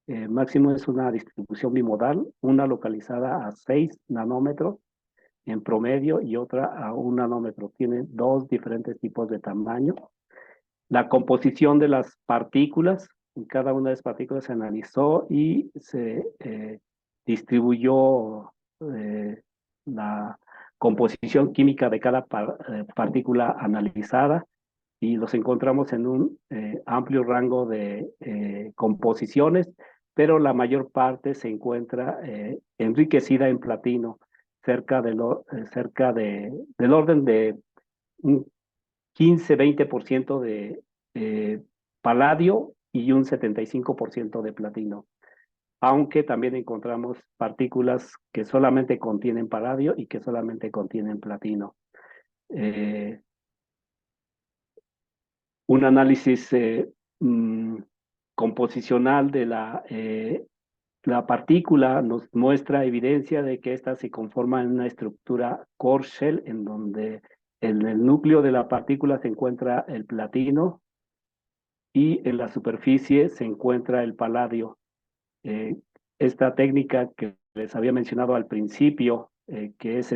máximo es una distribución bimodal, una localizada a 6 nanómetros en promedio y otra a 1 nanómetro. Tiene dos diferentes tipos de tamaño. La composición de las partículas, en cada una de las partículas se analizó y se distribuyó la composición química de cada partícula analizada, y los encontramos en un amplio rango de composiciones, pero la mayor parte se encuentra enriquecida en platino, cerca del orden de un 15-20% de paladio y un 75% de platino, aunque también encontramos partículas que solamente contienen paladio y que solamente contienen platino. Un análisis composicional de la partícula nos muestra evidencia de que ésta se conforma en una estructura core shell, en donde en el núcleo de la partícula se encuentra el platino y en la superficie se encuentra el paladio. Esta técnica que les había mencionado al principio, que es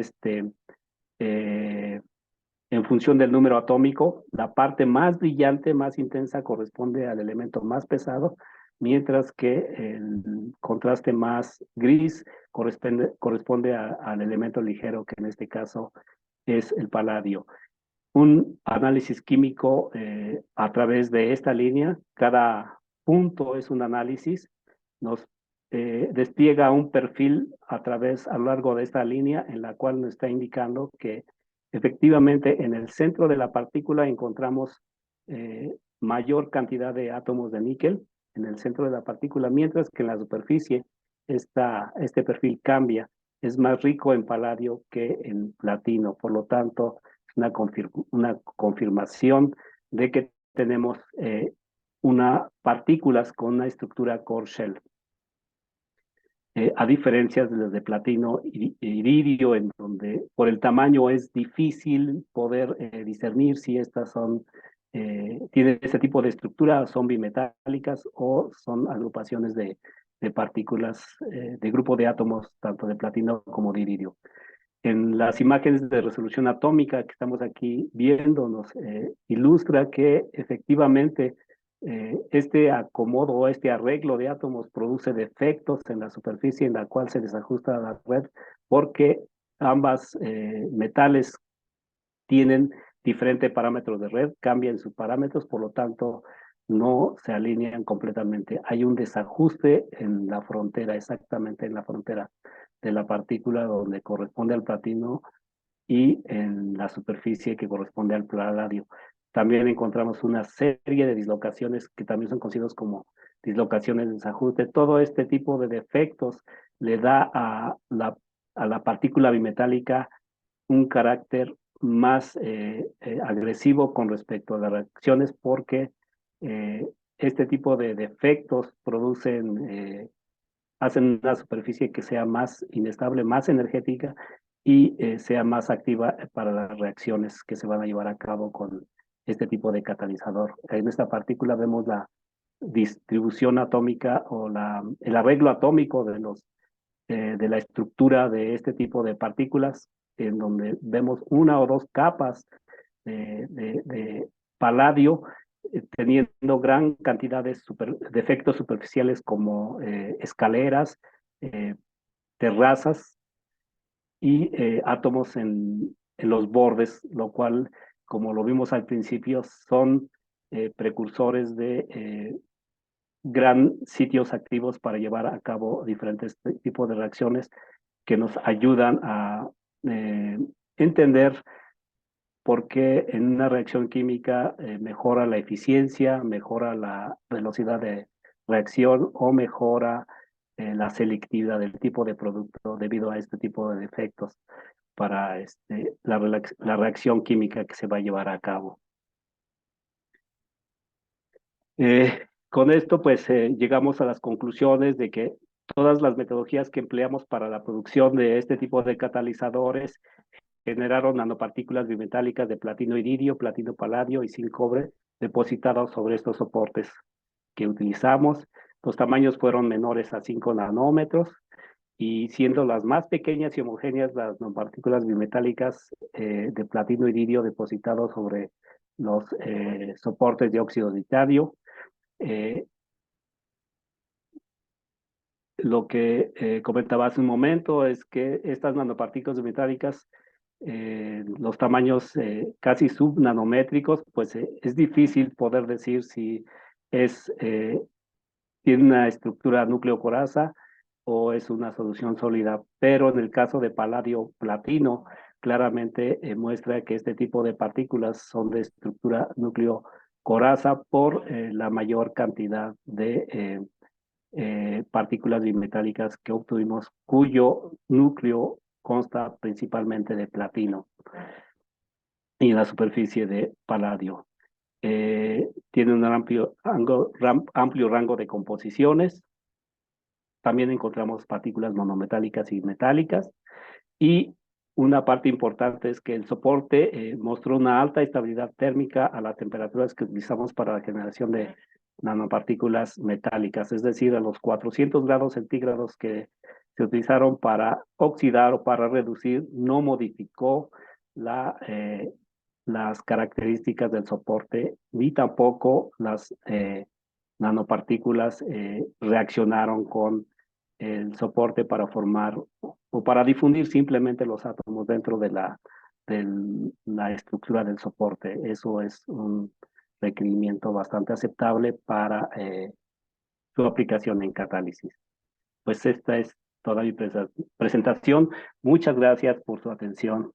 en función del número atómico, la parte más brillante, más intensa, corresponde al elemento más pesado, mientras que el contraste más gris corresponde al elemento ligero, que en este caso es el paladio. Un análisis químico a través de esta línea, cada punto es un análisis, nos despliega un perfil a lo largo de esta línea, en la cual nos está indicando que efectivamente en el centro de la partícula encontramos mayor cantidad de átomos de níquel en el centro de la partícula, mientras que en la superficie este perfil cambia, es más rico en paladio que en platino. Por lo tanto, es una confirmación de que tenemos partículas con una estructura core shell. A diferencia de las de platino y iridio, en donde por el tamaño es difícil poder discernir si estas tienen ese tipo de estructura, son bimetálicas o son agrupaciones de de partículas, de grupo de átomos, tanto de platino como de iridio. En las imágenes de resolución atómica que estamos aquí viendo, nos ilustra que efectivamente este acomodo o este arreglo de átomos produce defectos en la superficie en la cual se desajusta la red, porque ambas metales tienen diferentes parámetros de red, cambian sus parámetros, por lo tanto no se alinean completamente. Hay un desajuste en la frontera, exactamente en la frontera de la partícula donde corresponde al platino y en la superficie que corresponde al paladio. También encontramos una serie de dislocaciones que también son conocidos como dislocaciones de desajuste. Todo este tipo de defectos le da a la partícula bimetálica un carácter más agresivo con respecto a las reacciones, porque este tipo de defectos hacen una superficie que sea más inestable, más energética y sea más activa para las reacciones que se van a llevar a cabo con este tipo de catalizador. En esta partícula vemos la distribución atómica o el arreglo atómico de la estructura de este tipo de partículas, en donde vemos una o dos capas de paladio teniendo gran cantidad de efectos superficiales como escaleras, terrazas y átomos en los bordes, lo cual, como lo vimos al principio, son precursores de gran sitios activos para llevar a cabo diferentes tipos de reacciones que nos ayudan a entender por qué en una reacción química mejora la eficiencia, mejora la velocidad de reacción o mejora la selectividad del tipo de producto debido a este tipo de defectos para la reacción química que se va a llevar a cabo. Con esto, pues, llegamos a las conclusiones de que todas las metodologías que empleamos para la producción de este tipo de catalizadores generaron nanopartículas bimetálicas de platino iridio, platino paladio y zinc cobre depositados sobre estos soportes que utilizamos. Los tamaños fueron menores a 5 nanómetros y siendo las más pequeñas y homogéneas las nanopartículas bimetálicas de platino iridio depositados sobre los soportes de óxido de titanio. Lo que comentaba hace un momento es que estas nanopartículas metálicas, los tamaños casi subnanométricos, pues es difícil poder decir si tiene una estructura núcleo-coraza o es una solución sólida, pero en el caso de paladio platino, claramente muestra que este tipo de partículas son de estructura núcleo-coraza por la mayor cantidad de partículas bimetálicas que obtuvimos, cuyo núcleo consta principalmente de platino y en la superficie de paladio. Tiene un amplio rango de composiciones. También encontramos partículas monometálicas y metálicas. Y una parte importante es que el soporte mostró una alta estabilidad térmica a las temperaturas que utilizamos para la generación de nanopartículas metálicas, es decir, a los 400 grados centígrados que se utilizaron para oxidar o para reducir, no modificó las características del soporte, ni tampoco las nanopartículas reaccionaron con el soporte para formar o para difundir simplemente los átomos dentro de la estructura del soporte. Eso es un requerimiento bastante aceptable para su aplicación en catálisis. Pues esta es toda mi presentación. Muchas gracias por su atención.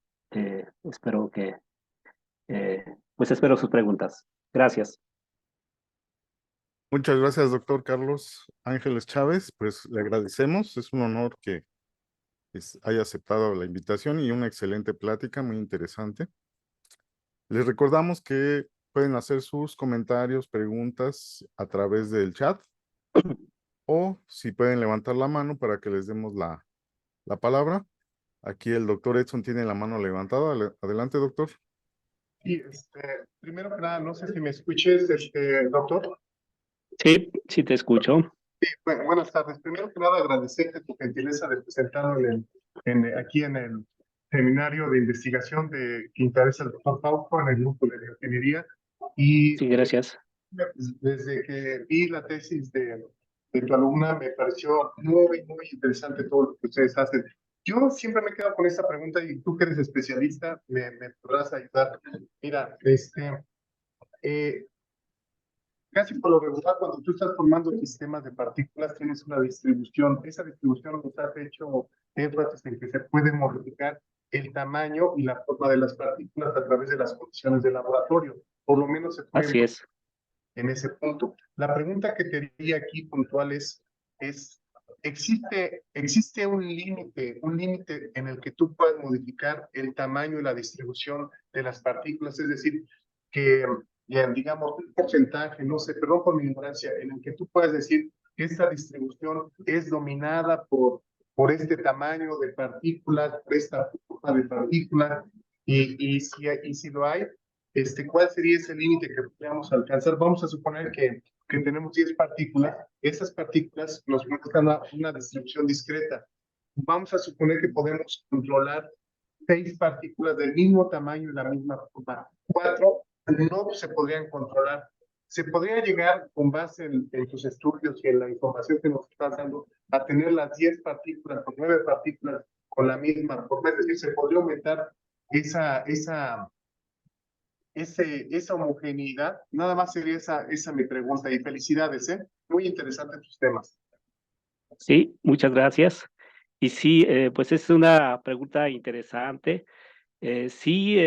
Espero espero sus preguntas. Gracias. Muchas gracias, doctor Carlos Ángeles Chávez. Pues le agradecemos. Es un honor que haya aceptado la invitación y una excelente plática, muy interesante. Les recordamos que pueden hacer sus comentarios, preguntas a través del chat o si pueden levantar la mano para que les demos la palabra. Aquí el doctor Edson tiene la mano levantada. Adelante, doctor. Sí, primero que nada, no sé si me escuches, doctor. Sí, sí te escucho. Buenas tardes. Primero que nada, agradecerte tu gentileza de presentarlo aquí en el seminario de investigación que interesa el doctor Fausto en el grupo de ingeniería. Y Sí, gracias. desde que vi la tesis de tu alumna, me pareció muy, muy interesante todo lo que ustedes hacen. Yo siempre me quedo con esta pregunta y tú que eres especialista, me podrás ayudar. Mira, eh, casi por lo regular, cuando tú estás formando sistemas de partículas, tienes una distribución. Esa distribución nos ha hecho énfasis en que se puede modificar el tamaño y la forma de las partículas a través de las condiciones del laboratorio. Por lo menos se puede Así es. en ese punto. La pregunta que te diría aquí puntual es ¿existe un límite en el que tú puedas modificar el tamaño y la distribución de las partículas? Es decir, que, digamos, un porcentaje, no sé, perdón por mi ignorancia, en el que tú puedas decir que esta distribución es dominada por este tamaño de partículas, por esta forma de partículas, y si lo hay, ¿cuál sería ese límite que podríamos alcanzar? Vamos a suponer que tenemos 10 partículas. Esas partículas nos muestran una distribución discreta. Vamos a suponer que podemos controlar 6 partículas del mismo tamaño y la misma forma. 4 no se podrían controlar. ¿Se podría llegar, con base en tus estudios y en la información que nos estás dando, a tener las 10 partículas o 9 partículas con la misma forma? Es decir, ¿se podría aumentar esa homogeneidad? Nada más sería esa mi pregunta, y felicidades, muy interesantes tus temas. Sí, muchas gracias. Y sí, pues es una pregunta interesante. Sí,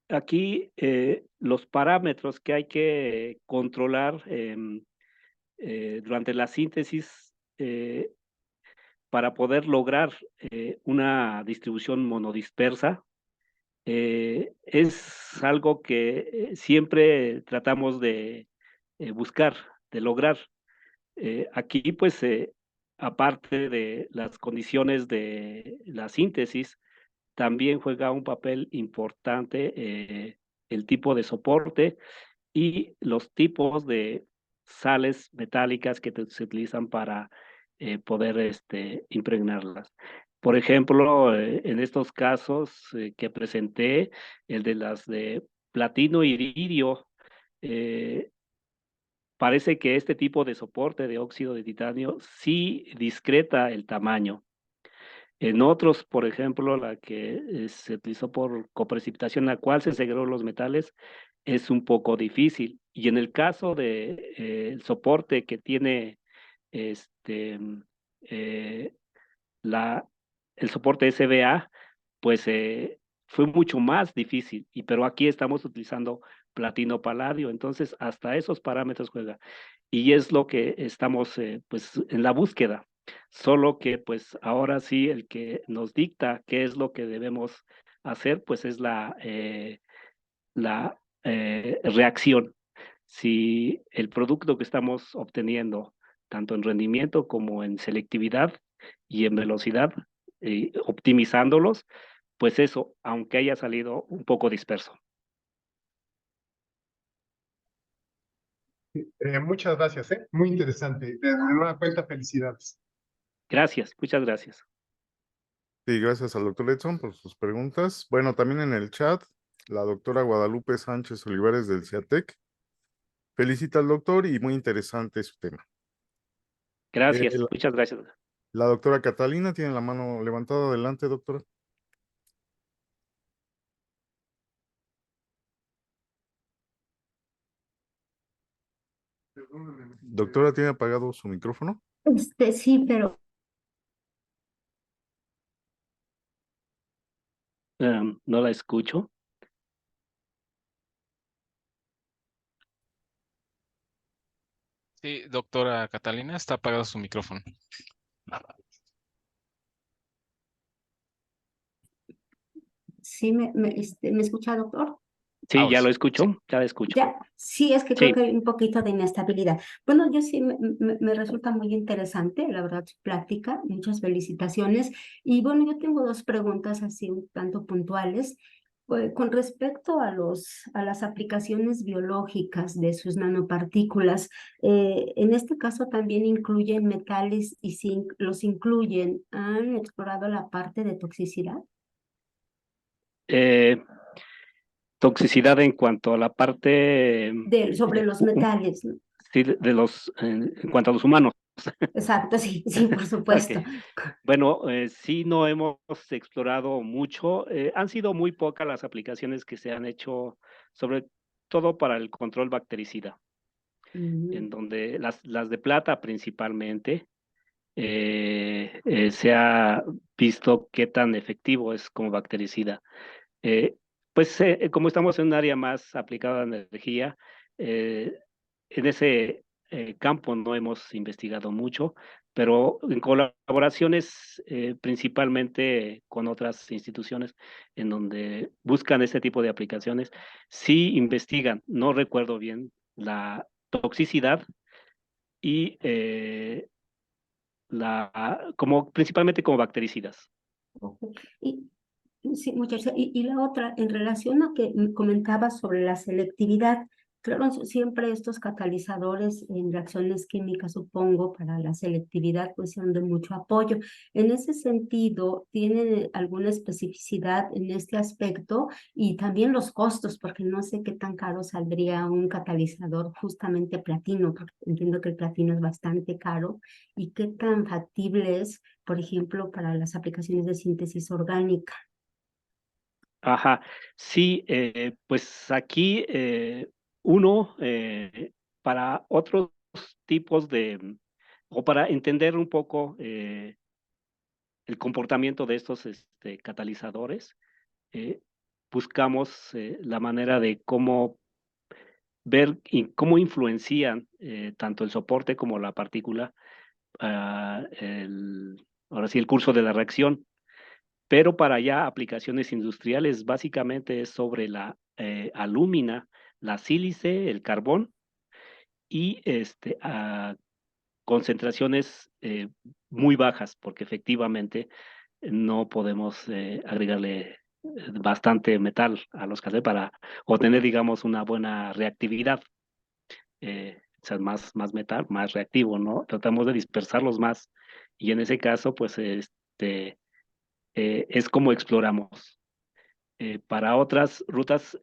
aquí los parámetros que hay que controlar durante la síntesis para poder lograr una distribución monodispersa es algo que siempre tratamos de buscar, de lograr. Aquí, pues, aparte de las condiciones de la síntesis, también juega un papel importante el tipo de soporte y los tipos de sales metálicas que se utilizan para poder impregnarlas. Por ejemplo, en estos casos que presenté, el de las de platino y iridio, eh, parece que este tipo de soporte de óxido de titanio sí discreta el tamaño. En otros, por ejemplo, la que se utilizó por coprecipitación, la cual se segregó los metales, es un poco difícil. Y en el caso de el soporte que tiene este, eh, la, el soporte SBA, pues fue mucho más difícil. Pero aquí estamos utilizando platino paladio, entonces hasta esos parámetros juega. Y es lo que estamos pues en la búsqueda. Solo que pues ahora sí el que nos dicta qué es lo que debemos hacer, pues es la reacción. Si el producto que estamos obteniendo, tanto en rendimiento como en selectividad y en velocidad, optimizándolos, pues eso, aunque haya salido un poco disperso. Muchas gracias, muy interesante. De nueva cuenta, felicidades. Gracias, muchas gracias. Sí, gracias al doctor Edson por sus preguntas. Bueno, también en el chat, la doctora Guadalupe Sánchez Olivares del CIATEC felicita al doctor y muy interesante su tema. Gracias, La, muchas gracias. la doctora Catalina tiene la mano levantada. Adelante, doctora. Doctora, ¿tiene apagado su micrófono? Sí, pero No la escucho. Sí, doctora Catalina, está apagado su micrófono. sí me escucha, doctor. Sí, Ahora ya lo sí, escucho, sí. ya lo escucho. Ya, sí, es que creo Sí, que hay un poquito de inestabilidad. Bueno, yo sí me resulta muy interesante, la verdad, su plática. Muchas felicitaciones. Y bueno, yo tengo dos preguntas así un tanto puntuales. Pues, con respecto a las aplicaciones biológicas de sus nanopartículas, en este caso también incluyen metales y si los incluyen, ¿han explorado la parte de toxicidad? Eh, Toxicidad en cuanto a la parte Sobre los metales, ¿no? sí, en cuanto a los humanos. Exacto, sí, sí, por supuesto. Ok. Bueno, sí, no hemos explorado mucho. Han sido muy pocas las aplicaciones que se han hecho, sobre todo para el control bactericida, en donde las de plata principalmente, se ha visto qué tan efectivo es como bactericida. Eh, pues como estamos en un área más aplicada a la energía, eh, en ese campo no hemos investigado mucho, pero en colaboraciones principalmente con otras instituciones en donde buscan este tipo de aplicaciones, sí investigan, no recuerdo bien la toxicidad y principalmente como bactericidas. Ok. Y, sí, muchas gracias. Y la otra, en relación a que me comentabas sobre la selectividad, claro, siempre estos catalizadores en reacciones químicas, supongo, para la selectividad, pues son de mucho apoyo. En ese sentido, ¿tienen alguna especificidad en este aspecto? Y también los costos, porque no sé qué tan caro saldría un catalizador justamente platino, porque entiendo que el platino es bastante caro, y qué tan factible es, por ejemplo, para las aplicaciones de síntesis orgánica. Ajá, sí, pues aquí uno, para otros tipos o para entender un poco el comportamiento de estos catalizadores, eh, buscamos la manera de cómo ver y cómo influencian tanto el soporte como la partícula, ahora sí, el curso de la reacción. Pero para ya aplicaciones industriales, básicamente es sobre la alúmina, la sílice, el carbón y a concentraciones muy bajas, porque efectivamente no podemos agregarle bastante metal a los cassettes para obtener, digamos, una buena reactividad. O sea, más metal, más reactivo, ¿no? Tratamos de dispersarlos más y en ese caso, pues, es como exploramos. Para otras rutas,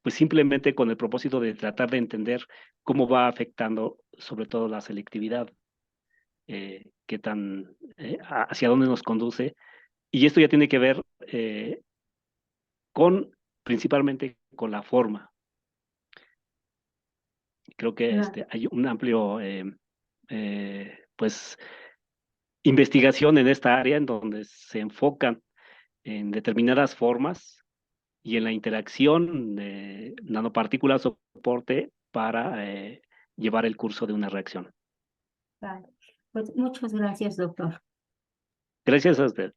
pues simplemente con el propósito de tratar de entender cómo va afectando sobre todo la selectividad, qué tan, hacia dónde nos conduce. Y esto ya tiene que ver principalmente con la forma. Creo que Claro. hay un amplio, pues, investigación en esta área en donde se enfocan en determinadas formas y en la interacción de nanopartículas soporte para llevar el curso de una reacción. Vale. Pues muchas gracias, doctor. Gracias a usted.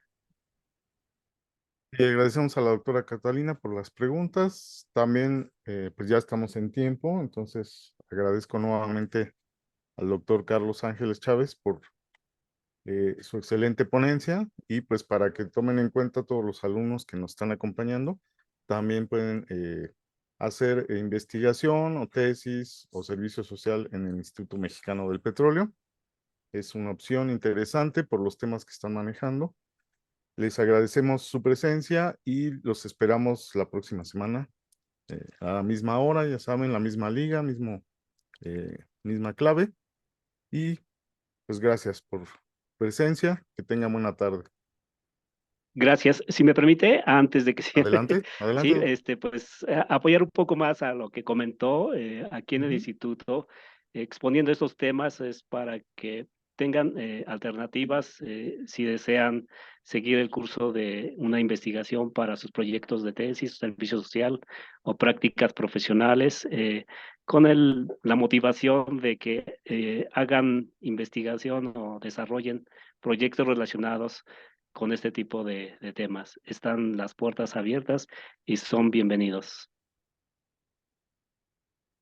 Y agradecemos a la doctora Catalina por las preguntas. También, pues ya estamos en tiempo, entonces agradezco nuevamente al doctor Carlos Ángeles Chávez por su excelente ponencia y pues para que tomen en cuenta todos los alumnos que nos están acompañando, también pueden hacer investigación o tesis o servicio social en el Instituto Mexicano del Petróleo. Es una opción interesante por los temas que están manejando. Les agradecemos su presencia y los esperamos la próxima semana a la misma hora, ya saben, la misma liga, misma clave. Y pues gracias por presencia. Que tengan buena tarde. Gracias. Si me permite, antes de que cierre, Adelante, sí, adelante. pues apoyar un poco más a lo que comentó aquí en el Ujú. instituto, exponiendo estos temas es para que tengan alternativas si desean seguir el curso de una investigación para sus proyectos de tesis, servicio social o prácticas profesionales, con la motivación de que hagan investigación o desarrollen proyectos relacionados con este tipo de temas. Están las puertas abiertas y son bienvenidos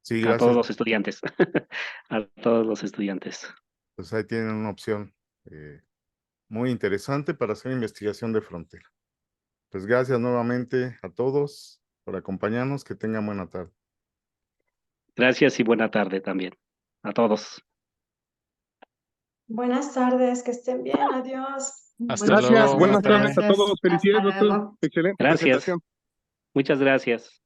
Sí, a todos gracias. los estudiantes, a todos los estudiantes. Pues ahí tienen una opción muy interesante para hacer investigación de frontera. Pues gracias nuevamente a todos por acompañarnos. Que tengan buena tarde. Gracias y buena tarde también a todos. Buenas tardes, que estén bien, adiós. Hasta Buenas luego, Gracias, buenas buena tardes tarde. a todos. Felicidades, Hasta doctor. luego. Excelente Gracias. presentación. Muchas gracias.